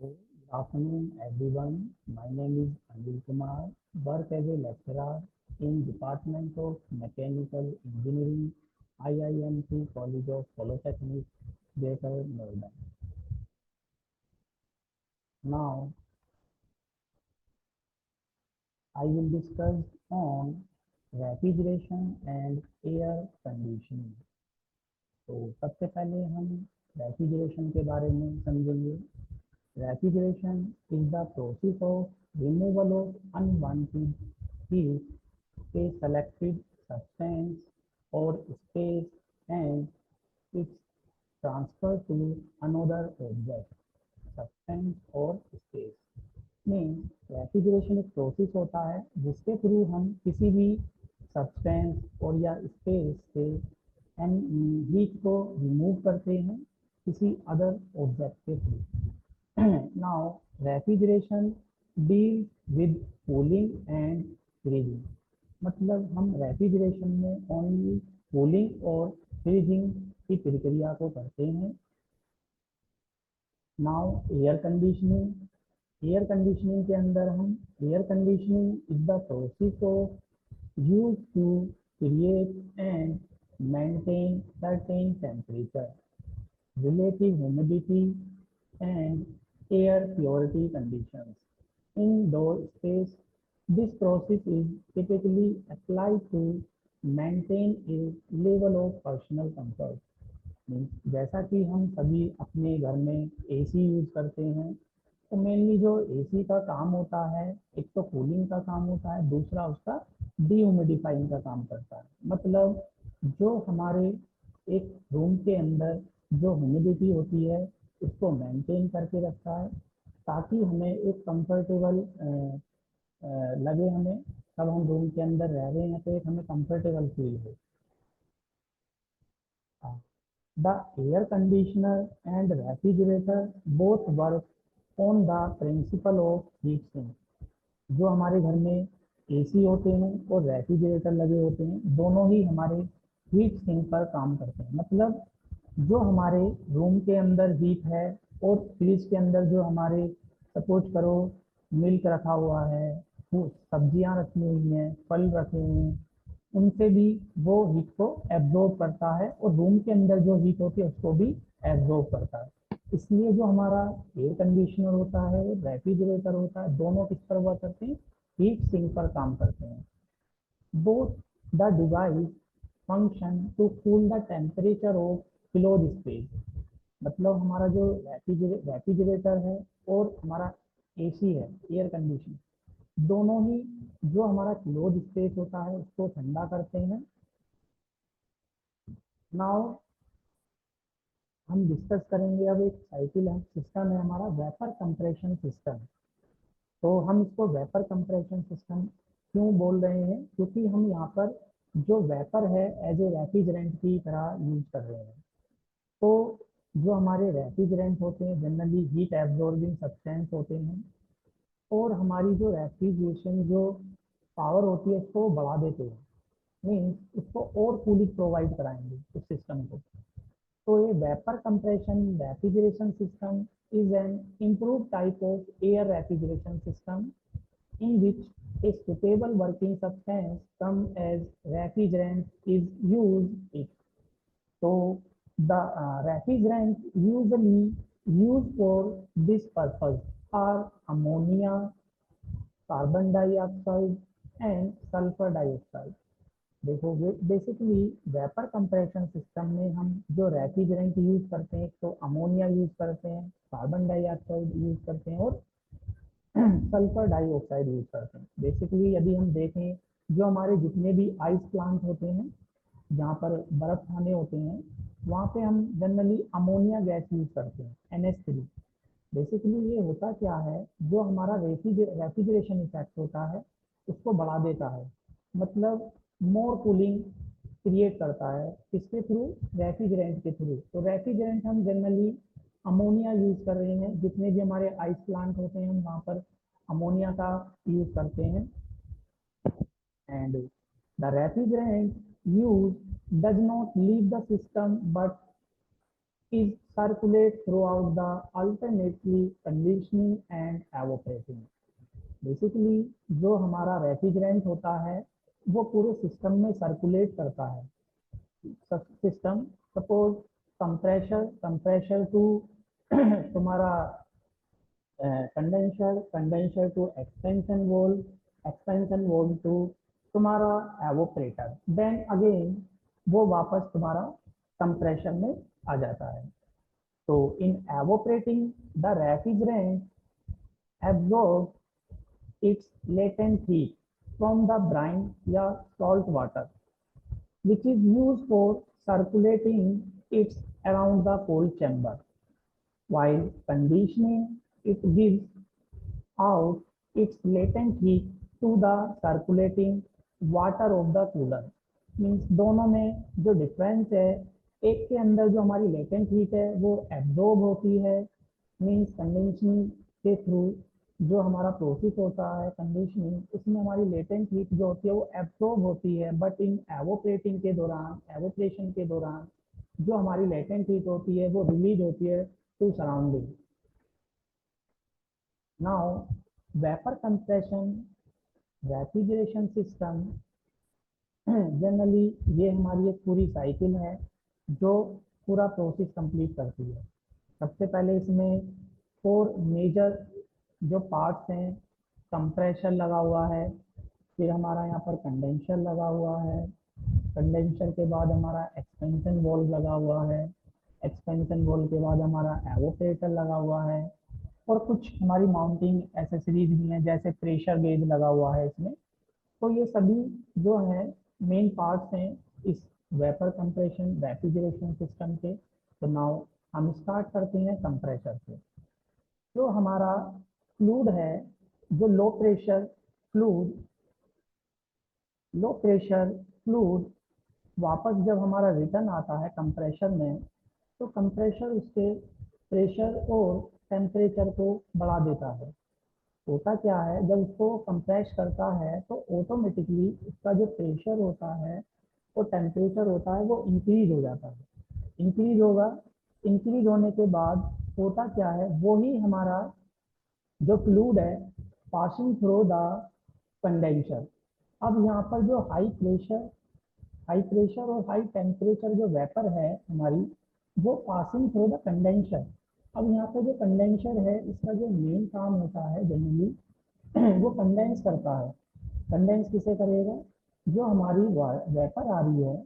Good afternoon, everyone. My name is Anil Kumar. Work as a lecturer in Department of Mechanical Engineering, IIMT College of Polytechnic, Greater Noida. Now, I will discuss on refrigeration and air conditioning. तो सबसे पहले हम refrigeration के बारे में समझेंगे. Refrigeration is the process of removal of unwanted heat, a selected substance or space, and its transfer to another object, substance or space. Means refrigeration एक process होता है जिसके थ्रू हम किसी भी सब्सटेंस और या स्पेस से हीट को रिमूव करते हैं किसी अदर ऑब्जेक्ट के through. Now refrigeration deal with cooling and freezing. मतलब हम रेफ्रिजरेशन में ओनली कूलिंग और फ्रीजिंग की प्रक्रिया को करते हैं. Now air conditioning. Air conditioning के अंदर हम air conditioning is the process of use to create and maintain certain temperature, relative humidity, and air purity conditions indoor space. This process is typically applied to maintain a level of personal comfort. जैसा कि हम सभी अपने घर में AC use करते हैं, तो मेनली जो एसी का काम होता है, एक तो कूलिंग का काम होता है, दूसरा उसका डीह्यूमिडिफाइंग का काम करता है. मतलब जो हमारे एक रूम के अंदर जो ह्यूमिडिटी होती है उसको मेंटेन करके रखता है ताकि हमें एक कंफर्टेबल लगे. हमें तब हम रूम के अंदर रह रहे हैं तो एक हमें कंफर्टेबल फील हो. The air conditioner and refrigerator both work on the principle of heat sink. जो हमारे घर में एसी होते हैं और रेफ्रिजरेटर लगे होते हैं, दोनों ही हमारे हीट सिंक पर काम करते हैं. मतलब जो हमारे रूम के अंदर हीट है और फ्रिज के अंदर जो हमारे सपोज करो मिल्क रखा हुआ है, सब्जियां रखी हुई हैं, फल रखे हुए हैं, उनसे भी वो हीट को एब्जॉर्ब करता है और रूम के अंदर जो हीट होती है उसको भी एब्जॉर्ब करता है. इसलिए जो हमारा एयर कंडीशनर होता है, रेफ्रिजरेटर होता है, दोनों किस पर वर्क करते हैं? हीट सिंक पर काम करते हैं. Both the device function to cool the temperature of close space. मतलब हमारा जो रेफ्रिजरेटर है और हमारा एसी है, एयर कंडीशनर, दोनों ही जो हमारा क्लोज स्पेस होता है उसको ठंडा करते हैं. नाउ हम डिस्कस करेंगे. अब एक साइकिल है, सिस्टम है हमारा वेपर कंप्रेशन सिस्टम. तो हम इसको वेपर कंप्रेशन सिस्टम क्यों बोल रहे हैं? क्योंकि हम यहाँ पर जो वेपर है एज ए रेफ्रिजरेंट की तरह यूज कर रहे हैं. तो जो हमारे रेफ्रिजरेंट होते हैं जनरली हीट एब्जॉर्बिंग सब्सटेंस होते हैं और हमारी जो रेफ्रिजरेशन जो पावर होती है उसको बढ़ा देते हैं. मीन्स उसको और कूलिंग प्रोवाइड कराएंगे उस सिस्टम को. तो ये vapour compression refrigeration system is an improved type of air refrigeration system in which a suitable working substance come as refrigerant is used it. So the refrigerants usually used for this purpose are ammonia, carbon dioxide and sulfur dioxide. देखो basically vapour compression system में हम जो refrigerant use करते हैं तो ammonia use करते हैं, carbon dioxide use करते हैं और सल्फर डाइऑक्साइड यूज करते हैं. बेसिकली यदि हम देखें जो हमारे जितने भी आइस प्लांट होते हैं जहाँ पर बर्फ खाने होते हैं वहाँ पे हम जनरली अमोनिया गैस यूज करते हैं, NH3. बेसिकली ये होता क्या है, जो हमारा रेफ्रिजरेशन इफेक्ट होता है उसको बढ़ा देता है. मतलब मोर कूलिंग क्रिएट करता है. किसके थ्रू? रेफ्रिजरेंट के थ्रू. तो रेफ्रिजरेंट हम जनरली अमोनिया यूज कर रहे हैं. जितने भी हमारे आइस प्लांट होते हैं हम वहाँ पर अमोनिया का यूज करते हैं. And the refrigerant use does not leave the system but is circulate throughout the alternately conditioning and evaporating. Basically जो हमारा रेफ्रिजरेंट होता है वो पूरे सिस्टम में सर्कुलेट करता है। System suppose compressor compressor to तुम्हारा condenser condenser to expansion valve to तुम्हारा एवोपरेटर, देन अगेन वो वापस तुम्हारा कंप्रेशन में आ जाता है। तो in evaporating the refrigerant absorb its latent heat from the brine या salt water which is used for circulating it around the cold chamber. While conditioning, it gives out its latent heat to the circulating water of the cooler. Means दोनों में जो difference है, एक के अंदर जो हमारी लेटेंट हीट है वो एब्जॉर्ब होती है, मीन्स कंडेंसिंग के थ्रू जो हमारा प्रोसेस होता है कंडीशनिंग, उसमें हमारी लेटेंट हीट जो होती है वो एब्जॉर्ब होती है, बट इन एवोपरेटिंग के दौरान एवोपरेशन के दौरान जो हमारी लेटेंट हीट होती है वो रिलीज होती है to surrounding. Now vapour compression refrigeration system generally ये हमारी एक पूरी साइकिल है जो पूरा प्रोसेस कंप्लीट करती है। सबसे पहले इसमें 4 मेजर जो पार्ट्स हैं, कंप्रेशर लगा हुआ है, फिर हमारा यहाँ पर कंडेंसर लगा हुआ है, कंडेंसर के बाद हमारा एक्सपेंशन वॉल्व लगा हुआ है, एक्सपेंशन वॉल्व के बाद हमारा एवोपरेटर लगा हुआ है, और कुछ हमारी माउंटिंग एसेसरीज भी हैं जैसे प्रेशर गेज लगा हुआ है इसमें। तो ये सभी जो है मेन पार्ट्स हैं इस वेपर कंप्रेशन रेफ्रिजरेशन सिस्टम के। तो नाउ हम स्टार्ट करते हैं कंप्रेशर से। जो हमारा फ्लूड है, जो लो प्रेशर फ्लूड वापस जब हमारा रिटर्न आता है कंप्रेशर में, तो कंप्रेशर उसके प्रेशर और टेम्परेचर को बढ़ा देता है। होता क्या है, जब उसको कंप्रेस करता है तो ऑटोमेटिकली उसका जो प्रेशर होता है और टेम्परेचर होता है वो इंक्रीज हो जाता है। इंक्रीज होगा, इंक्रीज होने के बाद होता क्या है, वो ही हमारा जो फ्लूड है पासिंग थ्रू द कंडेंसर। अब यहाँ पर जो हाई प्रेशर और हाई टेम्परेचर जो वेपर है हमारी, वो पासिंग थ्रू द कंडेंसर। अब यहाँ पर जो कंडेंसर है इसका जो मेन काम होता है जनरली वो कंडेंस करता है। कंडेंस किसे करेगा, जो हमारी वेपर आ रही है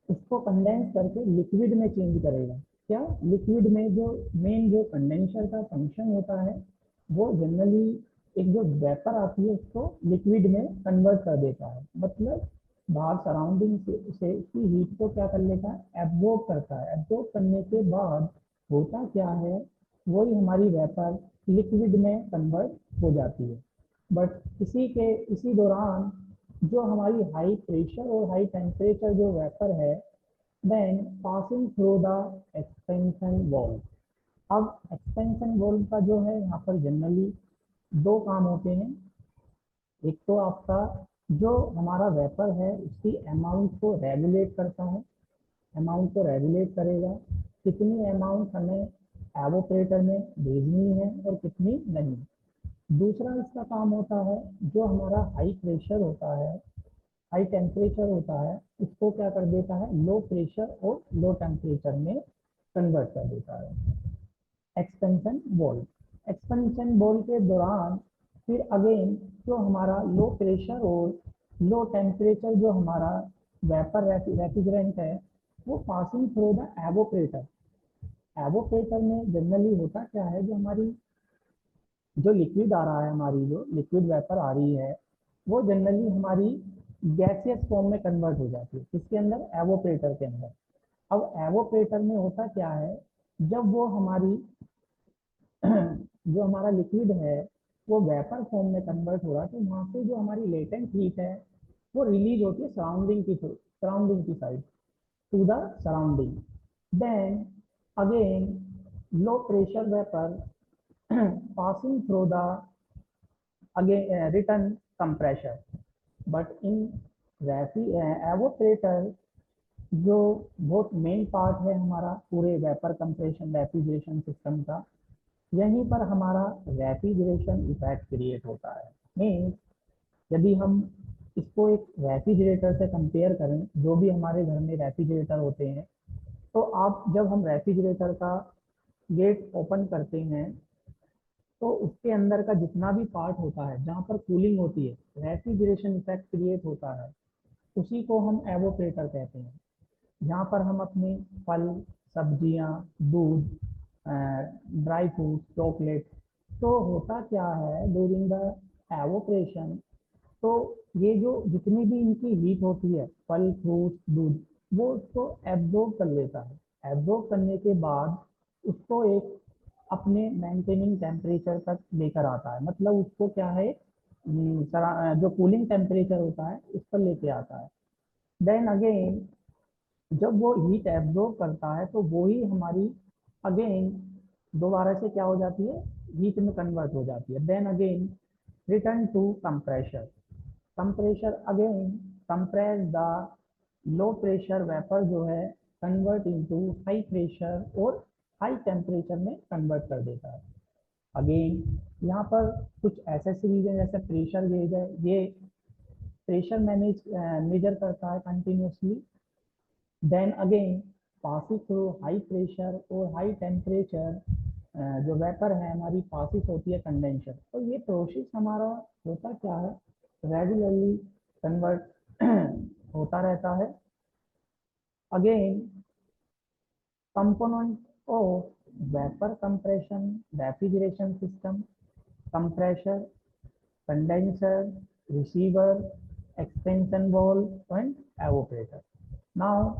उसको कंडेंस करके लिक्विड में चेंज करेगा। क्या लिक्विड में जो मेन जो कंडेंसर का फंक्शन होता है वो जनरली एक जो वेपर आती है उसको लिक्विड में कन्वर्ट कर देता है, मतलब बाहर सराउंडिंग से उसकी हीट को क्या कर लेता है, एब्जॉर्ब करता है। एब्जॉर्ब करने के बाद होता क्या है, वही हमारी वेपर लिक्विड में कन्वर्ट हो जाती है। बट इसी दौरान जो हमारी हाई प्रेशर और हाई टेम्परेचर जो वेपर है then passing through the expansion valve. अब एक्सपेंशन वॉल्व का जो है यहाँ पर जनरली 2 काम होते हैं। एक तो आपका जो हमारा वेपर है उसकी अमाउंट को रेगुलेट करता है, अमाउंट को रेगुलेट करेगा, कितनी अमाउंट हमें एवोपरेटर में भेजनी है और कितनी नहीं। दूसरा इसका काम होता है जो हमारा हाई प्रेशर होता है, हाई टेम्परेचर होता है, उसको क्या कर देता है, लो प्रेशर और लो टेम्परेचर में कन्वर्ट कर देता है। एक्सपेंशन वॉल्व के दौरान फिर अगेन जो हमारा लो प्रेशर और लो टेम्परेचर जो हमारा वेपर रेफ्रिजरेंट है वो passing through the evaporator. Evaporator में जनरली होता क्या है, जो हमारी जो लिक्विड आ रहा है, हमारी जो लिक्विड वेपर आ रही है वो जनरली हमारी गैसियस फॉर्म में कन्वर्ट हो जाती है। किसके अंदर, एवोपरेटर के अंदर। अब एवोपरेटर में होता क्या है, जब वो हमारी जो हमारा लिक्विड है वो वेपर फॉर्म में कन्वर्ट हो रहा है, तो वहाँ पे जो हमारी लेटेंट हीट है वो रिलीज होती है सराउंडिंग की side to the surrounding. Then again low pressure vapour passing through the again return compressor, but in evaporator जो बहुत मेन पार्ट है हमारा पूरे वेपर कंप्रेशन रेफ्रिजरेशन सिस्टम का, यहीं पर हमारा रेफ्रिजरेशन इफेक्ट क्रिएट होता है। मीन्स यदि हम इसको एक रेफ्रिजरेटर से कंपेयर करें, जो भी हमारे घर में रेफ्रिजरेटर होते हैं, तो आप जब हम रेफ्रिजरेटर का गेट ओपन करते हैं तो उसके अंदर का जितना भी पार्ट होता है जहाँ पर कूलिंग होती है, रेफ्रिजरेशन इफेक्ट क्रिएट होता है, उसी को हम एवोपरेटर कहते हैं। जहाँ पर हम अपने फल, सब्जियाँ, दूध, ड्राई फ्रूट, चॉकलेट, तो होता क्या है ड्यूरिंग द एवोपरेशन, तो ये जो जितनी भी इनकी हीट होती है, फल, फ्रूट, दूध, वो उसको एब्जॉर्ब कर लेता है। एब्जॉर्ब करने के बाद उसको एक अपने मेंटेनिंग टेम्परेचर तक लेकर आता है। मतलब उसको क्या है, जो कूलिंग टेम्परेचर होता है उस पर लेके आता है। देन अगेन जब वो हीट एब्जॉर्ब करता है तो वो ही हमारी अगेन दोबारा से क्या हो जाती है, हीट में कन्वर्ट हो जाती है। Then again return to compressor. Compressor again compress the low pressure vapour जो है कन्वर्ट इनटू हाई प्रेशर और हाई टेम्परेचर में कन्वर्ट कर देता है। अगेन यहाँ पर कुछ एसेसरीज है, जैसे प्रेशर गेज है, ये प्रेशर मेजर करता है continuously. Then again passes through high pressure और हाई टेम्परेचर जो वेपर है हमारी पासिस होती है कंडेंसर। तो ये प्रोसेस हमारा होता क्या है, रेगुलरली कन्वर्ट होता रहता है। Again component of vapour compression refrigeration system: compressor, condenser, receiver, expansion valve and evaporator. Now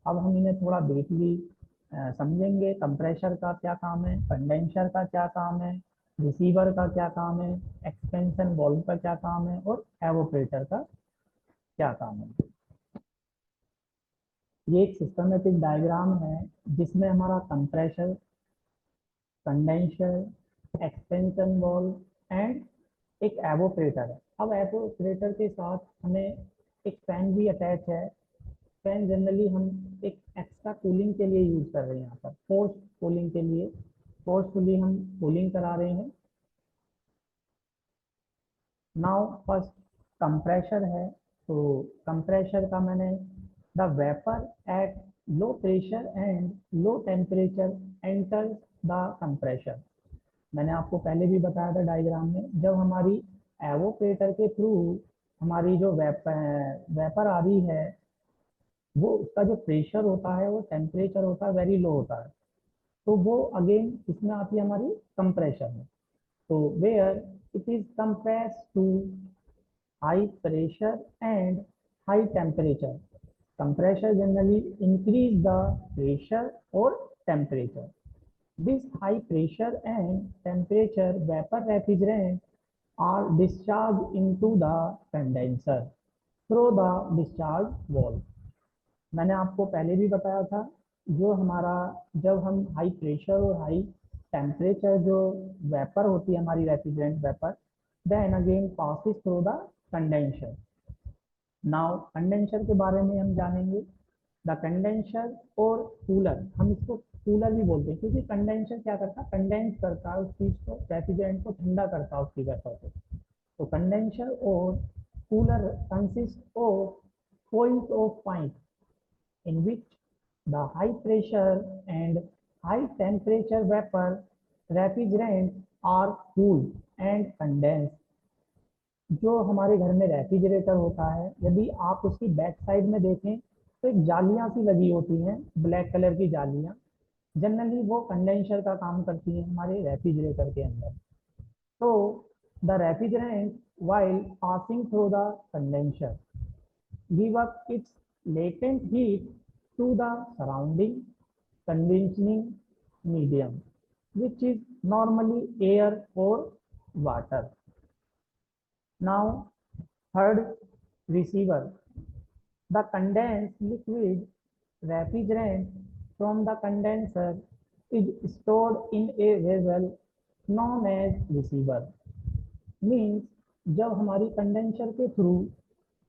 अब हम इन्हें थोड़ा ब्रीफली समझेंगे। कंप्रेसर का क्या काम है, कंडेंसर का क्या काम है, रिसीवर का क्या काम है, एक्सपेंशन वाल्व का क्या काम है और एवोपरेटर का क्या काम है। ये एक सिस्टमेटिक डायग्राम है जिसमें हमारा compressor, condenser, expansion valve and एक एवोपरेटर है। अब एवोपरेटर के साथ हमें एक फैन भी अटैच है। फैन जनरली हम एक एक्स्ट्रा कूलिंग के लिए यूज कर रहे हैं, यहाँ पर फोर्स कूलिंग के लिए, फोर्सफुली हम कूलिंग करा रहे हैं। नाउ फर्स्ट कंप्रेशर है, तो कंप्रेशर का मैंने the vapour at low pressure and low temperature enter the compressor. मैंने आपको पहले भी बताया था डायग्राम में, जब हमारी एवोपरेटर के थ्रू हमारी जो वेपर आ रही है, वो उसका जो प्रेशर होता है, वो टेम्परेचर होता है वेरी लो होता है, तो वो अगेन इसमें आती है हमारी कंप्रेशन में। तो where it is compress to high pressure and high temperature. Compressor generally increase the pressure और temperature. This high pressure and temperature vapour refrigerant are discharged into the condenser through the discharge valve। मैंने आपको पहले भी बताया था, जो हमारा जब हम हाई प्रेशर और हाई टेम्परेचर जो वेपर होती है हमारी refrigerant vapour, then again passes through the condenser. Now condenser के बारे में हम जानेंगे। द कंडेंसर और कूलर, हम इसको कूलर भी बोलते हैं क्योंकि कंडेंसर क्या करता है, कंडेंस करता है उस चीज़ को, रेफ्रिजरेंट को ठंडा करता है उसकी वेपर को। तो कंडेंसर और cooler consist of coils of pipe in which the high pressure and high temperature vapor refrigerants are cooled and condensed। जो हमारे घर में रेफ्रिजरेटर होता है, यदि आप उसकी बैक साइड में देखें तो एक जालियां सी लगी होती हैं, ब्लैक कलर की जालियां, जनरली वो कंडेंसर का काम करती हैं हमारे रेफ्रिजरेटर के अंदर। तो the refrigerant while passing through the condenser give up its latent heat to the surrounding conditioning medium, which is normally air or water. Now, third, receiver. The condensed liquid refrigerant from the condenser is stored in a vessel known as receiver। Means जब हमारी condenser के through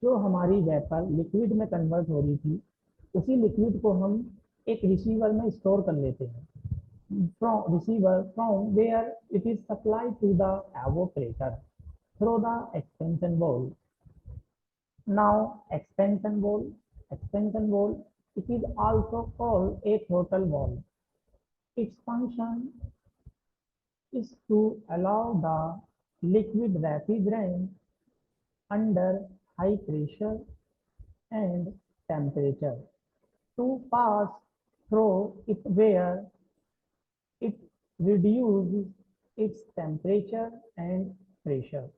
जो हमारी vapour liquid में convert हो रही थी, उसी लिक्विड को हम एक रिसीवर में स्टोर कर लेते हैं, from receiver from where it is supplied to the evaporator through the expansion valve. Now expansion valve, it is also called a throttle valve. Its function is to allow the liquid refrigerant under high pressure and temperature to pass through it where it reduces its temperature and pressure.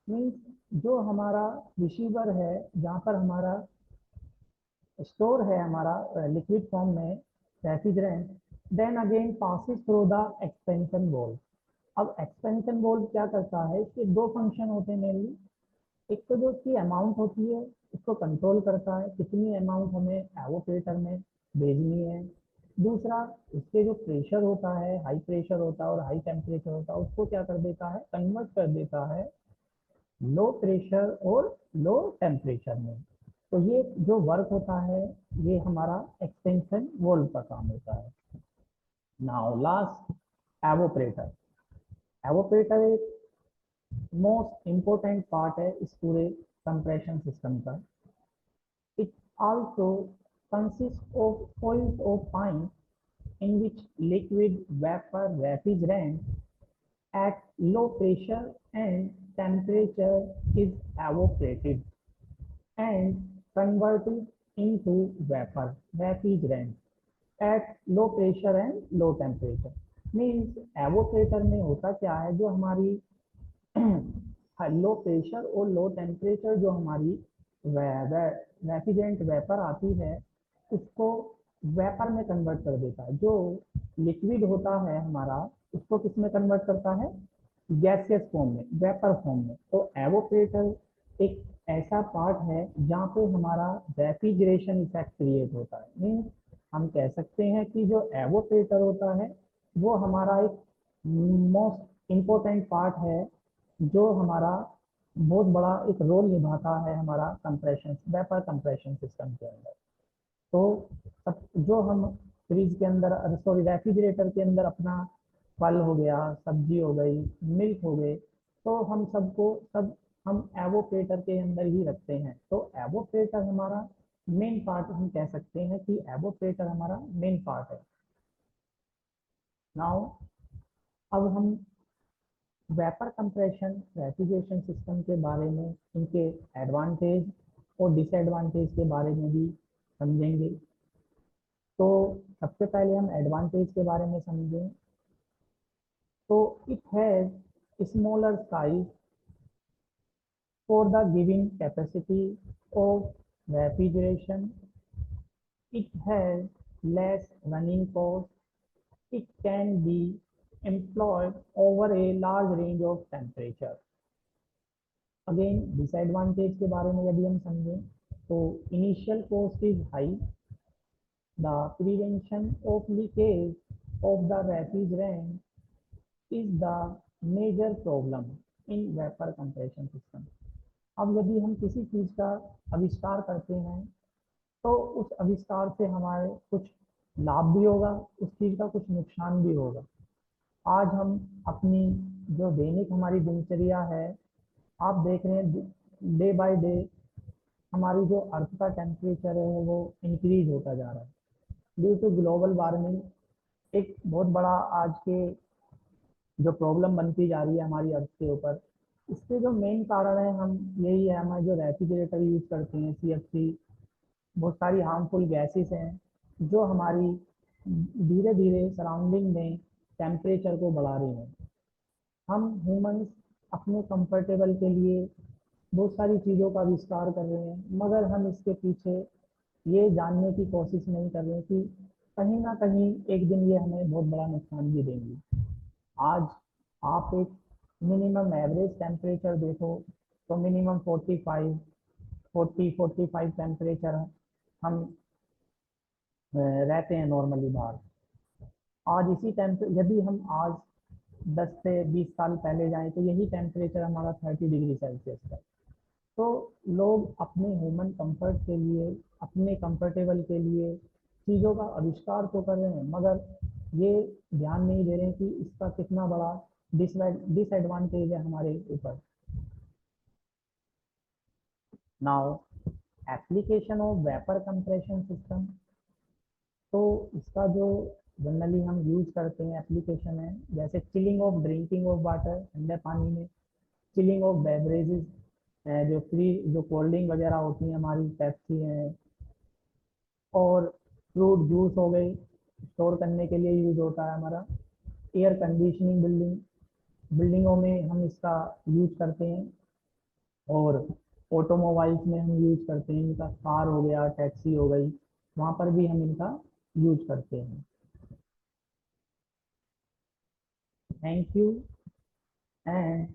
Means जो हमारा receiver है, जहाँ पर हमारा store है हमारा liquid form में refrigerant, then again passes through the expansion valve. अब एक्सपेंशन वोल्व क्या करता है, इसके दो फंक्शन होते हैं मेनली। एक तो जो इसकी अमाउंट होती है उसको कंट्रोल करता है, कितनी अमाउंट हमें एवोपरेटर में भेजनी है। दूसरा, इसके जो प्रेशर होता है, हाई प्रेशर होता है और हाई टेम्परेचर होता है, उसको क्या कर देता है, कन्वर्ट कर देता है लो प्रेशर और लो टेम्परेचर में। तो ये जो वर्क होता है ये हमारा एक्सटेंशन वोल्व का काम होता है। Now last, evaporator. एवोपरेटर एक मोस्ट इम्पोर्टेंट पार्ट है इस पूरे कंप्रेशन सिस्टम का। It also consist of coils of pipe in which liquid vapor refrigerant at low pressure and temperature is evaporated and converted into vapor refrigerant at low pressure and low temperature। Means evaporator में होता क्या है, जो हमारी low pressure और low temperature जो हमारी refrigerant vapour आती है उसको वेपर में कन्वर्ट कर देता है। जो लिक्विड होता है हमारा उसको किस में कन्वर्ट करता है, गैसियस फॉर्म में, वेपर फॉर्म में। तो एवोपरेटर एक ऐसा पार्ट है जहाँ पे हमारा रेफ्रिजरेशन इफेक्ट क्रिएट होता है। मीन्स हम कह सकते हैं कि जो एवोपरेटर होता है वो हमारा एक मोस्ट इम्पोर्टेंट पार्ट है, जो हमारा बहुत बड़ा एक रोल निभाता है हमारा कंप्रेशन, वेपर कंप्रेशन सिस्टम के अंदर। तो सब जो हम फ्रिज के अंदर, सॉरी रेफ्रिजरेटर के अंदर अपना फल हो गया, सब्जी हो गई, मिल्क हो गए, तो हम सबको सब हम एवोपरेटर के अंदर ही रखते हैं। तो एवोपरेटर हमारा मेन पार्ट, हम कह सकते हैं कि एवोपरेटर हमारा मेन पार्ट है। नाउ अब हम वेपर कंप्रेशन रेफ्रिजरेशन सिस्टम के बारे में, इनके एडवांटेज और डिसएडवांटेज के बारे में भी समझेंगे। तो सबसे पहले हम एडवांटेज के बारे में समझें तो it has smaller size for the giving capacity of refrigeration, it has less running cost, it can be employed over a large range of temperature। Again disadvantage के बारे में यदि हम समझें तो initial cost is high, the prevention of leakage of the refrigerant is the major problem in vapour compression system. अब यदि हम किसी चीज़ का आविष्कार करते हैं तो उस आविष्कार से हमारे कुछ लाभ भी होगा, उस चीज़ का कुछ नुकसान भी होगा। आज हम अपनी जो दैनिक हमारी दिनचर्या है, आप देख रहे हैं डे बाय डे हमारी जो अर्थ का टेम्परेचर है वो इंक्रीज होता जा रहा है ड्यू टू ग्लोबल वार्मिंग। एक बहुत बड़ा आज के जो प्रॉब्लम बनती जा रही है हमारी अर्थ के ऊपर, इसके जो मेन कारण है हम यही है, हमारे जो रेफ्रिजरेटर यूज़ करते हैं, CFC, बहुत सारी हार्मफुल गैसेस हैं जो हमारी धीरे धीरे सराउंडिंग में टेम्परेचर को बढ़ा रही हैं। हम ह्यूमंस अपने कंफर्टेबल के लिए बहुत सारी चीज़ों का आविष्कार कर रहे हैं, मगर हम इसके पीछे ये जानने की कोशिश नहीं कर रहे कि कहीं ना कहीं एक दिन ये हमें बहुत बड़ा नुकसान भी देंगी। आज आप एक मिनिमम एवरेज टेम्परेचर देखो तो मिनिमम 45 टेम्परेचर हम रहते हैं नॉर्मली बाहर। आज इसी यदि हम आज 10 से 20 साल पहले जाएं तो यही टेम्परेचर हमारा 30 डिग्री सेल्सियस है। तो लोग अपने ह्यूमन कंफर्ट के लिए, अपने कंफर्टेबल के लिए चीज़ों का आविष्कार तो कर रहे हैं, मगर ये ध्यान नहीं दे रहे हैं कि इसका कितना बड़ा डिसएडवांटेज है हमारे ऊपर। Now application of vapour compression system. तो इसका जो जनरली हम यूज करते हैं एप्लीकेशन है, जैसे chilling of drinking of water, ठंडे पानी में, चिलिंग ऑफ बेवरेजेस, जो फ्री जो कोल्ड ड्रिंक वगैरह होती हैं हमारी, पेप्सी है, और फ्रूट जूस हो गई, स्टोर करने के लिए यूज होता है हमारा। एयर कंडीशनिंग, बिल्डिंगों में हम इसका यूज करते हैं, और ऑटोमोबाइल्स में हम यूज करते हैं इनका, कार हो गया, टैक्सी हो गई, वहाँ पर भी हम इनका यूज करते हैं। Thank you. एंड